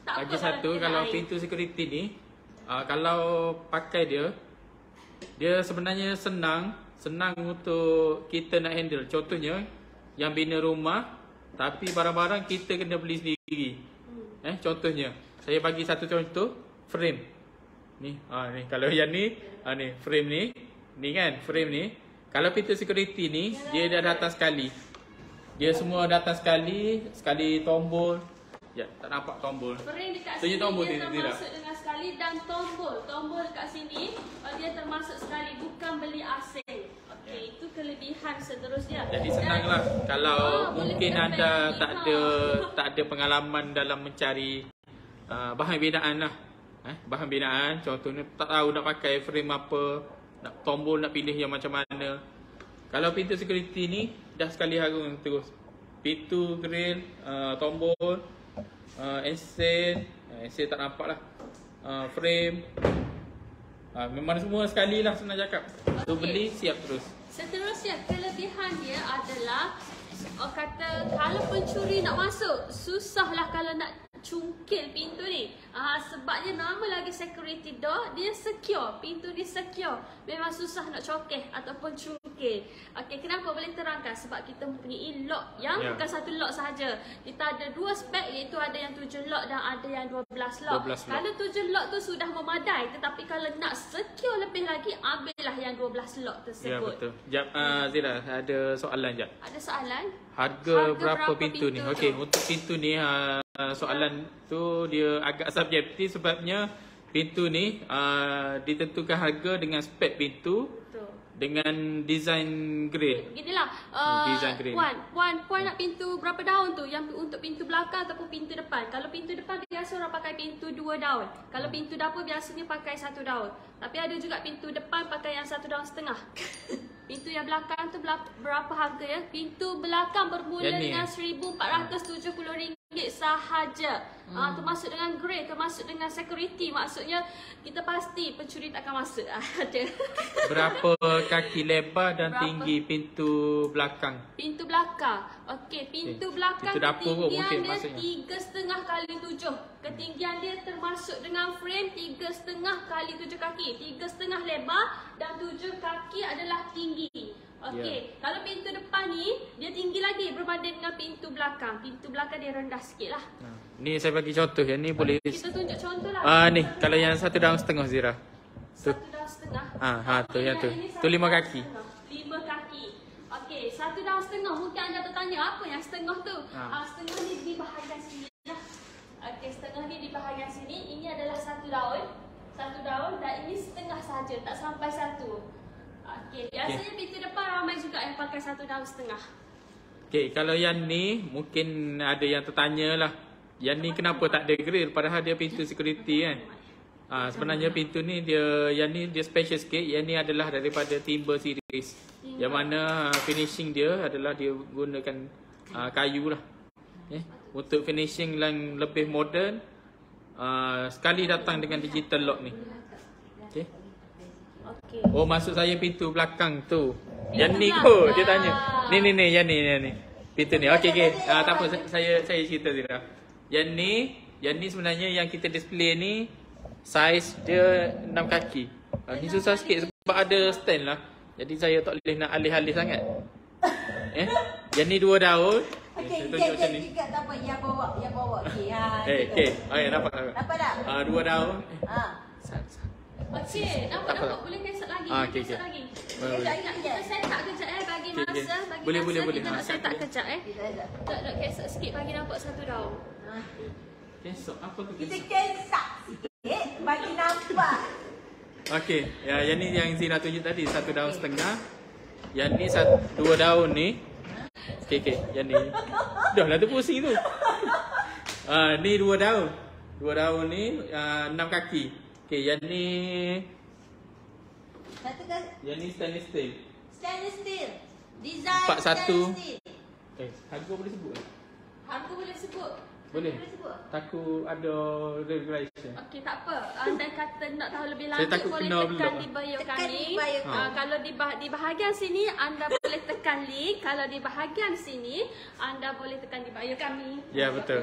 Tak Lagi apa satu, kena kalau air. pintu security ni, kalau pakai dia sebenarnya senang untuk kita nak handle. Contohnya, yang bina rumah, tapi barang-barang kita kena beli sendiri. Contohnya, saya bagi satu contoh, frame. Ni, ni kalau yang ni frame ni kan, frame ni. Kalau pintu security ni, dia dah datang sekali. Dia semua datang sekali tombol. Ya, tak nampak tombol. Frame dekat Tunjuk sini tombol dia ni, Zira. termasuk dengan sekali dan tombol dekat sini dia termasuk sekali, bukan beli asing. Okey, itu kelebihan seterusnya. Jadi senanglah kalau boleh mungkin kena anda beli. tak ada pengalaman dalam mencari bahan binaan lah. Bahan binaan, contohnya tak tahu nak pakai frame apa, nak tombol nak pilih yang macam mana. Kalau pintu security ni dah sekali harung terus. Pintu grill, tombol, ensen tak nampak lah, frame, memang semua sekali lah senang cakap. Tu beli siap terus. Seterusnya kelebihan dia adalah kata kalau pencuri nak masuk, susahlah kalau nak cungkil pintu ni. Sebabnya nama lagi security door, dia secure, pintu dia secure. Memang susah nak cokeh ataupun cungkil. Okey, kenapa boleh terangkan? Sebab kita mempunyai lock yang bukan satu lock sahaja. Kita ada dua spek, iaitu ada yang 7 lock dan ada yang 12 lock. 12 lock. Kalau 7 lock tu sudah memadai, tetapi kalau nak secure lebih lagi, ambillah yang 12 lock Ya, tersebut. betul. Jap, Zira, ada soalan jap. Ada soalan? Harga berapa pintu ni? Okey, untuk pintu ni soalan tu dia agak subjektif sebabnya pintu ni ditentukan harga dengan spek pintu Betul. dengan design grill. Ginilah, Design grill. Puan nak pintu berapa daun tu? Yang untuk pintu belakang ataupun pintu depan? Kalau pintu depan biasa orang pakai pintu 2 daun. Kalau pintu dapur biasanya pakai 1 daun. Tapi ada juga pintu depan pakai yang 1,5 daun. Pintu yang belakang tu berapa harga ya? Pintu belakang bermula Yang ni, dengan RM1,470 sahaja. Termasuk dengan grey, termasuk dengan security. Maksudnya kita pasti pencuri tak akan masuk. Ada. Berapa kaki lebar dan tinggi pintu belakang? Pintu belakang. Okey, pintu belakang pintu dapur kot ketinggian mungkin dia maksudnya. 3,5 kali 7. Ketinggian dia termasuk dengan frame 3,5 kali 7 kaki. 3,5 lebar dan 7 kaki adalah tinggi. Okey, kalau pintu depan ni dia tinggi lagi berbanding dengan pintu belakang. Pintu belakang dia rendah sikit lah. Ni saya bagi contoh, yang ni boleh. Kita tunjuk contoh lah. Ni kalau yang 1,5 daun Zira. Tu. 1,5 daun. Tu yang tu. Ini Tu 5 kaki. 5 kaki. Okey, 1,5 daun. Mungkin anda bertanya apa yang setengah tu? Setengah ni di bahagian sini lah. Okey, setengah ni di bahagian sini. Ini adalah 1 daun. 1 daun dan ini setengah saja, tak sampai 1. Okey, biasanya pintu depan ramai juga yang pakai 1,5 daun. Okey, kalau yang ni mungkin ada yang tertanya lah. Yang ni kenapa tak ada grill padahal dia pintu security kan? Sebenarnya pintu ni yang ni dia special sikit. Yang ni adalah daripada Timber series. Yang mana finishing dia adalah dia gunakan kayu lah. Untuk finishing yang lebih modern, sekali datang dengan digital lock ni. Okey. Okey. Oh, maksud saya pintu belakang tu. Yang ni belakang. kot dia tanya. Ni yang ni. Pintu ni. Okey. Tak apa, saya cerita Zira. Yang ni sebenarnya yang kita display ni saiz dia 6 kaki. Ni susah sikit sebab ada stand lah. Jadi saya tak boleh nak alih-alih sangat. Yang ni 2 daun. Okey, Saya tunjuk macam ni. juga tak apa, yang bawa. Okey, Okey. Nampak. Nampak tak? 2 daun. Okey, nampak. Boleh kesat lagi. Okey. Kesat lagi. Kejap. Kita set tak kejap bagi Okey. masa. Bagi Boleh. masa kita nak Ha, set tak boleh. kejap Tak kesat sikit bagi nampak 1 daun. Esok apa tu? Kita kesak sikit bagi nampak. Okey, yang ni yang Zina tunjuk tadi 1,5 daun. Yang ni 2 daun ni. Okey, yang ni. Dah lah tu pusing tu. Ni 2 daun. 2 daun ni 6 kaki. Okey, yang ni Satu kan Yang ni stainless steel. stainless steel. Design 41. stainless steel. Harga boleh sebut? Harga boleh sebut? Boleh. Boleh sebut? Takut ada regulation. Okey, tak apa. Anda kata nak tahu lebih Saya lanjut, takut boleh kena tekan pula. di bio Tekan kami. di bio kami. Kalau di bahagian sini, anda boleh tekan link. Kalau di bahagian sini, anda boleh tekan di bio kami. Ya, betul.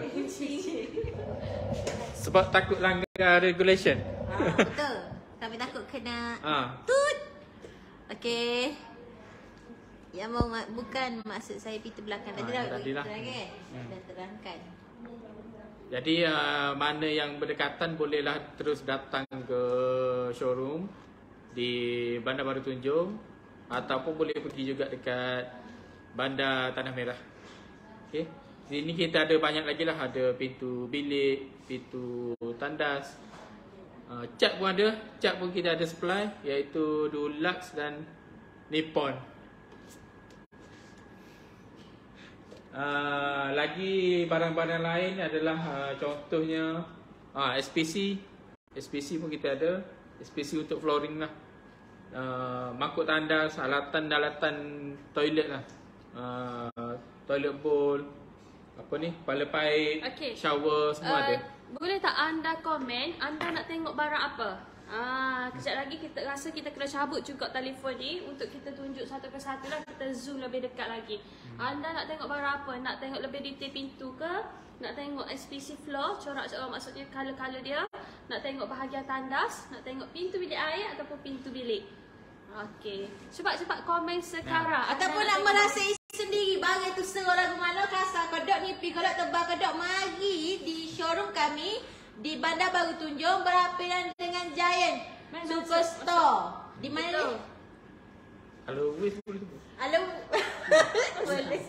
Sebab takut langgar regulation. Betul. Kami takut kena Ah. tut. Okey. Yang mau bukan maksud saya pintu belakang tadi dah. tadilah. Kan? Dah terangkan. Jadi mana yang berdekatan bolehlah terus datang ke showroom di Bandar Baru Tunjung ataupun boleh pergi juga dekat Bandar Tanah Merah. Okey. Sini kita ada banyak lagi lah, ada pintu bilik, pintu tandas. Cat pun ada, cat pun kita ada supply iaitu Dulux dan Nippon. Lagi barang-barang lain adalah contohnya SPC. SPC pun kita ada. SPC untuk flooring lah. Mangkuk tandas, alatan-alatan toilet lah. Toilet bowl, apa ni, kepala paip, Okey. shower, semua ada. Boleh tak anda komen, anda nak tengok barang apa? Kejap lagi kita rasa kita kena cabut juga telefon ni untuk kita tunjuk satu persatu lah, kita zoom lebih dekat lagi. Anda nak tengok barang apa? Nak tengok lebih detail pintu ke? Nak tengok SPC floor, corak-corak maksudnya color-color dia? Nak tengok bahagian tandas? Nak tengok pintu bilik air ataupun pintu bilik? Okey. Cepat-cepat komen sekarang. Ataupun nak merasai sendiri barang tu serah lagu mana, kasar kodok, nipis kodok, tebal kodok, mari di showroom kami di Bandar Baru Tunjung berhadapan dengan Giant Superstore. Di mana ni? Kalau wish boleh sebut. Halo. Boleh.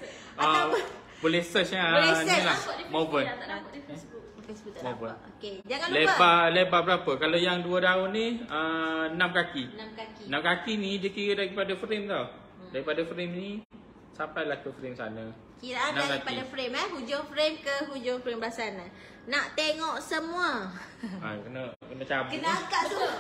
Boleh search Boleh search. ni lah, Nampak di Moven. Facebook, tak nampak di Facebook. Facebook tak Moven. nampak. Okey, jangan lupa. Lebar berapa? Kalau yang 2 daun ni 6 kaki. 6 kaki. 6 kaki ni dia kira daripada frame tau. Daripada frame ni sampailah ke frame sana. Kiraan 6 daripada kaki. frame hujung frame ke hujung frame belah sana. Nak tengok semua. Kena cabut. Kena angkat semua.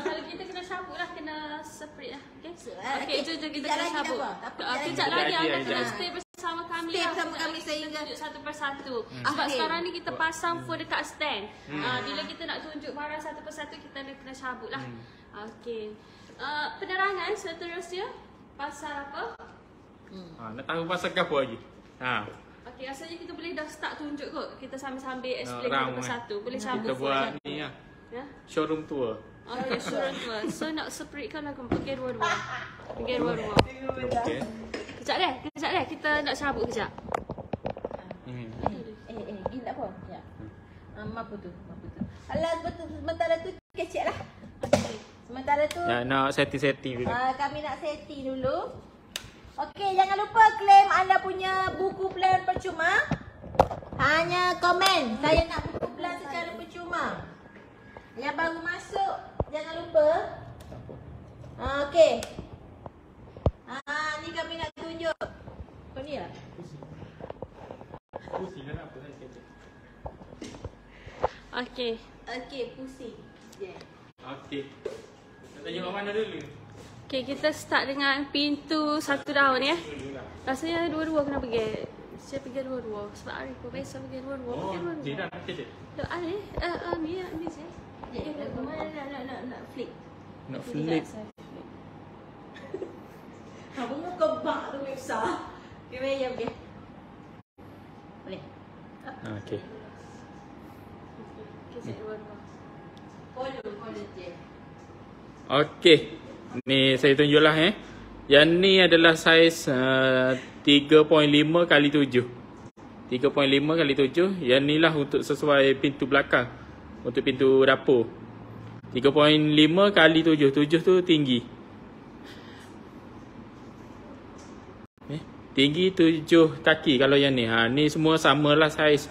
Kalau kita kena cabut lah, kena separate lah. Okay? Okey, Jom kita kejap kena lagi tak cabut. apa. Tak apa, Kejap kejap lagi lagi. anda kena Kejap. stay bersama kami Stay lah. bersama Untuk kami kita sehingga- tunjuk satu persatu. Sebab Okey. sekarang ni kita pasang phone dekat stand. Bila kita nak tunjuk barang satu persatu, kita kena cabut lah. Okey. Penerangan seterusnya pasal apa? Nak tahu pasal apa lagi? Okey, rasanya kita boleh dah start tunjuk kot. Kita sambil-sambil explain round satu persatu. Boleh Kita cabut buat phone. ni lah, Ya? showroom tour. Okey, showroom tour. So nak separate kan aku pergi dua-dua. Pergi dua-dua. Okay. Kejap deh. Kita nak cabut kejap. Gini tak apa. Ya. Apa tu? Alah, betul sementara tu kecek lah. Okey. Sementara tu Nak setting-setting dulu. kami nak setting dulu. Okey, jangan lupa claim anda punya buku plan percuma. Hanya komen, saya nak buku plan secara percuma. Yang baru masuk, jangan lupa. Okey. Ni kami nak tunjuk. Apa ni lah? Pusing kan apa saya kata. Okey. Okey, pusing. Yeah. Okey. Nak tanya kat mana dulu? Okey, kita start dengan pintu satu daun ya. Rasanya dua-dua kena pergi. Saya pergi dua-dua. Sebab Arif pun biasa pergi dua-dua. Pergi dua-dua. Tidak nak kerja. Look, Arif. Ni saya. Mana nak flip? Nak flip. Apa muka bak tu besar? Okey, bayar dia. Boleh. Okey. Okey, saya dua-dua. Follow je. Okey. Ni saya tunjuklah Yang ni adalah saiz 3.5 kali 7. 3.5 kali 7. Yang ni lah untuk sesuai pintu belakang. Untuk pintu dapur. 3.5 kali 7. 7 tu tinggi. Tinggi 7 kaki kalau yang ni. Ni semua samalah saiz.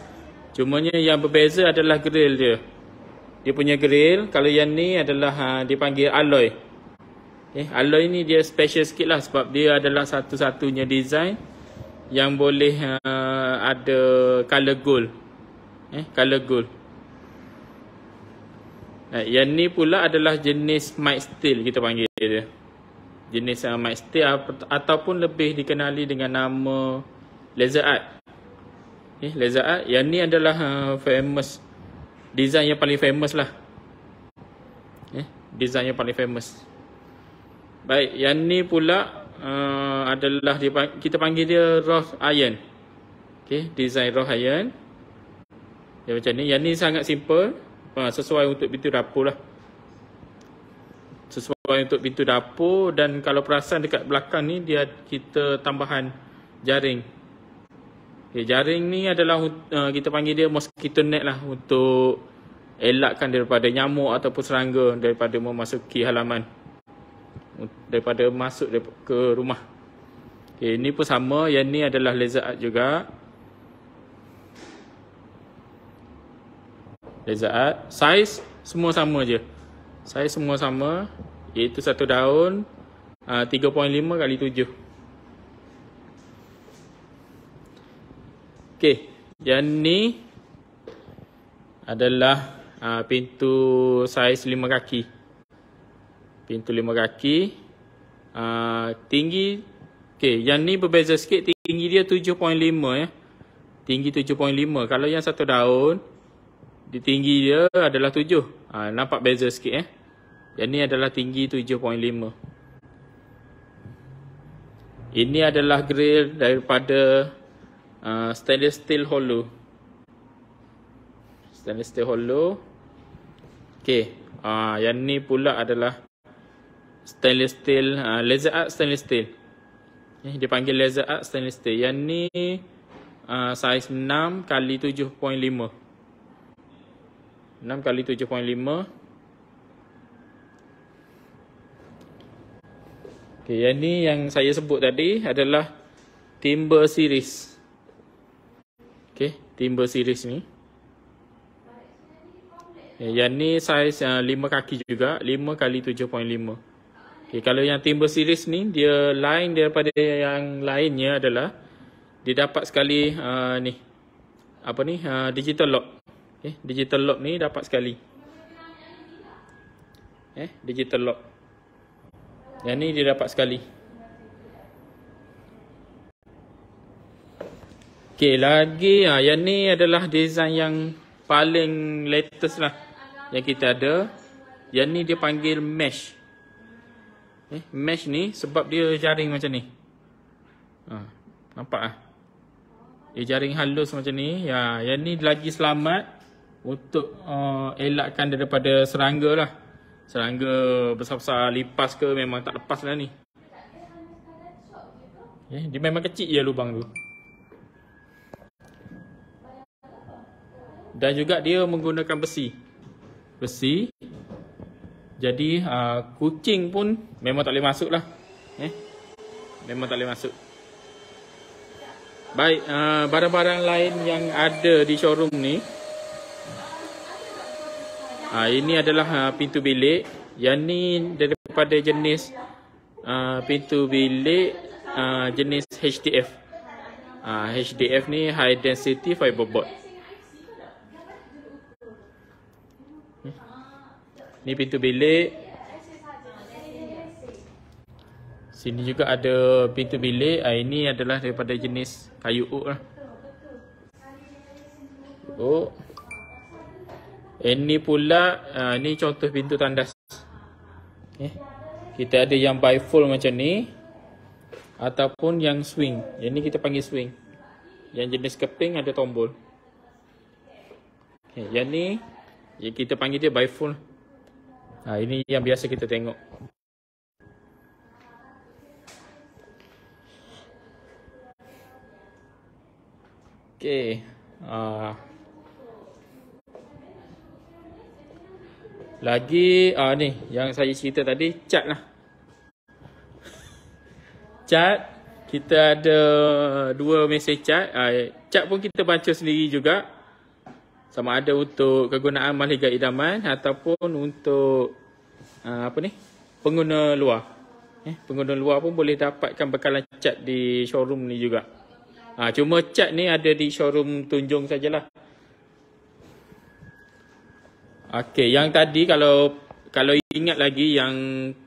Cumanya yang berbeza adalah grill dia. Dia punya grill. Kalau yang ni adalah dipanggil alloy. Alloy ni dia special sikit lah sebab dia adalah satu-satunya design yang boleh ada color gold. Color gold. Yang ni pula adalah jenis mild steel kita panggil dia. Jenis Max Steel ataupun lebih dikenali dengan nama Laser Art. Laser Art. Yang ni adalah famous. Design yang paling famous lah. Design yang paling famous. Baik, yang ni pula adalah kita panggil dia wrought iron. Design wrought iron. Dia macam ni. Yang ni sangat simple. Sesuai untuk pintu dapur lah. Sesuai untuk pintu dapur. Dan kalau perasan dekat belakang ni, kita tambahan jaring. Jaring ni adalah kita panggil dia mosquito net lah, untuk elakkan daripada nyamuk ataupun serangga daripada memasuki halaman, daripada masuk ke rumah. Ini pun sama. Yang ni adalah laser art juga. Laser art. Saiz semua sama je. Saiz semua sama, iaitu satu daun 3.5 kali 7. Yang ni adalah pintu saiz 5 kaki. Pintu 5 kaki. Tinggi. Yang ni berbeza sikit. Tinggi dia 7.5 ya. Tinggi 7.5. Kalau yang satu daun, di tinggi dia adalah 7. Nampak beza sikit ya. Yang ni adalah tinggi 7.5. Ini adalah grill daripada stainless steel hollow. Stainless steel hollow. Yang ni pula adalah stainless steel, laser art stainless steel. Dia panggil laser art stainless steel. Yang ni saiz 6 kali 7.5. 6 kali 7.5. Yang ni yang saya sebut tadi adalah timber series. Timber series ni. Yang ni saiz 5 kaki juga, 5 kali 7.5. Kalau yang timber series ni, dia lain daripada yang lainnya adalah dia dapat sekali digital lock. Digital lock ni dapat sekali. Digital lock. Yang ni dia dapat sekali. Lagi yang ni adalah design yang paling latest lah yang kita ada. Yang ni dia panggil mesh. Mesh ni sebab dia jaring macam ni. Nampak ah? Dia jaring halus macam ni. Yang ni lagi selamat untuk elakkan daripada serangga lah. Serangga besar-besar lipas ke memang tak lepas lah ni. Dia memang kecil je lubang tu. Dan juga dia menggunakan besi. Jadi kucing pun memang tak boleh masuk lah. Memang tak boleh masuk. Baik, barang-barang lain yang ada di showroom ni. Ini adalah pintu bilik. Yang ni daripada jenis pintu bilik jenis HDF. HDF ni High Density Fiberboard. Ni pintu bilik. Sini juga ada pintu bilik. Ini adalah daripada jenis kayu oak lah. Ini pula ni contoh pintu tandas. Kita ada yang bifold macam ni, ataupun yang swing. Yang ni kita panggil swing. Yang jenis keping ada tombol. Yang ni kita panggil dia bifold. Ini yang biasa kita tengok. Lagi ni yang saya cerita tadi, cat lah. Cat, kita ada 2 mesin cat. Cat pun kita baca sendiri juga. Sama ada untuk kegunaan mahligai idaman ataupun untuk pengguna luar. Pengguna luar pun boleh dapatkan bekalan cat di showroom ni juga. Cuma cat ni ada di showroom Tunjung sajalah. Yang tadi kalau kalau ingat lagi yang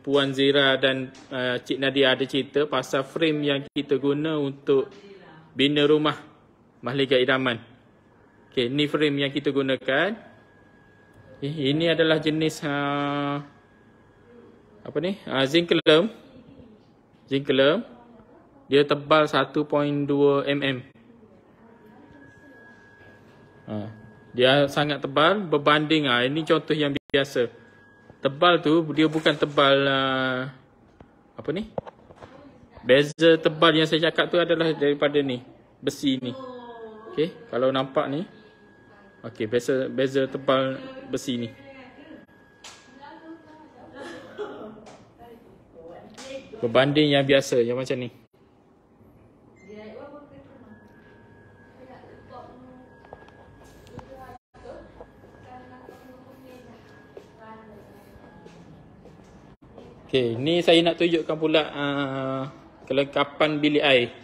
Puan Zira dan Cik Nadia ada cerita pasal frame yang kita guna untuk bina rumah Mahligai Idaman. Okay, ni frame yang kita gunakan. Ini adalah jenis apa ni? Zinc-lem. Zinc-lem. Dia tebal 1.2 mm. Dia sangat tebal berbanding ini contoh yang biasa. Tebal tu dia bukan tebal apa ni? Bezel tebal yang saya cakap tu adalah daripada ni, besi ni. Okey, kalau nampak ni. Okey, bezel tebal besi ni. Berbanding yang biasa yang macam ni. Okey, ni saya nak tunjukkan pula kelengkapan bilik air.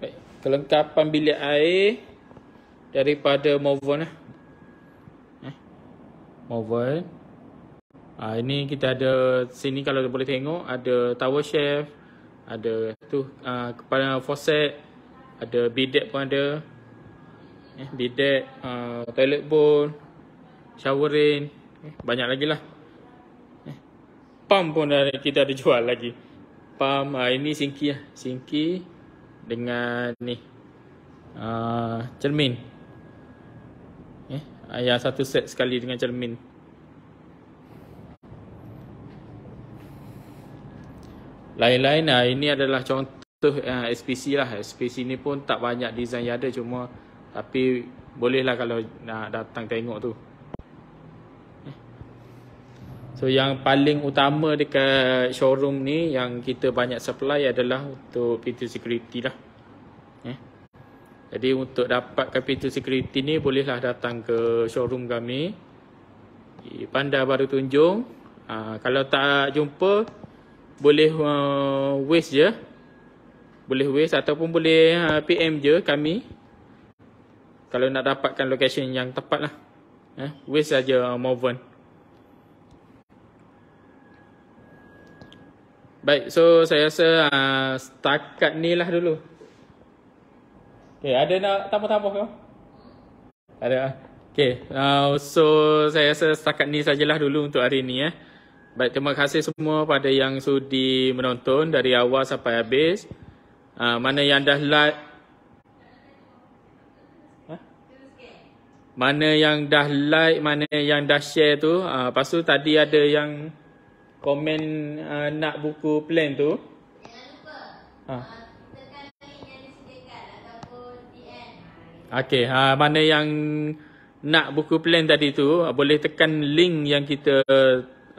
Baik, kelengkapan bilik air daripada Movon lah. Movon. Ini kita ada sini kalau boleh tengok ada tower chef, ada tu kepala faucet, ada bidet pun ada. Bidet, toilet bowl, shower rain. Banyak lagi lah. Pump pun kita ada jual lagi. Pump, ini sinki lah. Sinki dengan ni cermin. Yang satu set sekali dengan cermin. Lain-lain ini adalah contoh SPC lah. SPC ni pun tak banyak design yang ada, cuma tapi bolehlah kalau nak datang tengok tu. So yang paling utama dekat showroom ni yang kita banyak supply adalah untuk pintu security lah. Jadi untuk dapatkan pintu security ni bolehlah datang ke showroom kami di Bandar Baru Tunjung. Kalau tak jumpa boleh waste je. Boleh waste ataupun boleh PM je kami. Kalau nak dapatkan location yang tepat lah. Waste saja Movon. Baik, so saya rasa setakat ni lah dulu. Okay, ada nak tambah-tambah ke? Ada. Okay, so saya rasa setakat ni sajalah dulu untuk hari ni. Baik, terima kasih semua pada yang sudi menonton dari awal sampai habis. Mana yang dah like, mana yang dah share tu. Lepas tu tadi ada yang komen nak buku plan tu. Jangan lupa tekan link yang disediakan ataupun DM. Okey, mana yang nak buku plan tadi tu boleh tekan link yang kita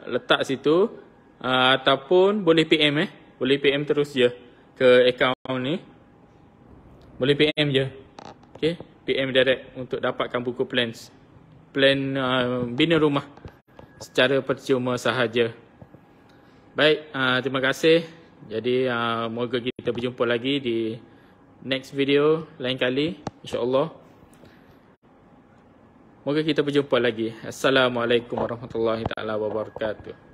letak situ ataupun boleh PM boleh PM terus je ke akaun ni. Boleh PM je. Okey, PM direct untuk dapatkan buku plan bina rumah secara percuma sahaja. Baik, terima kasih. Jadi, moga kita berjumpa lagi di next video lain kali, insya-Allah. Moga kita berjumpa lagi. Assalamualaikum warahmatullahi taala wabarakatuh.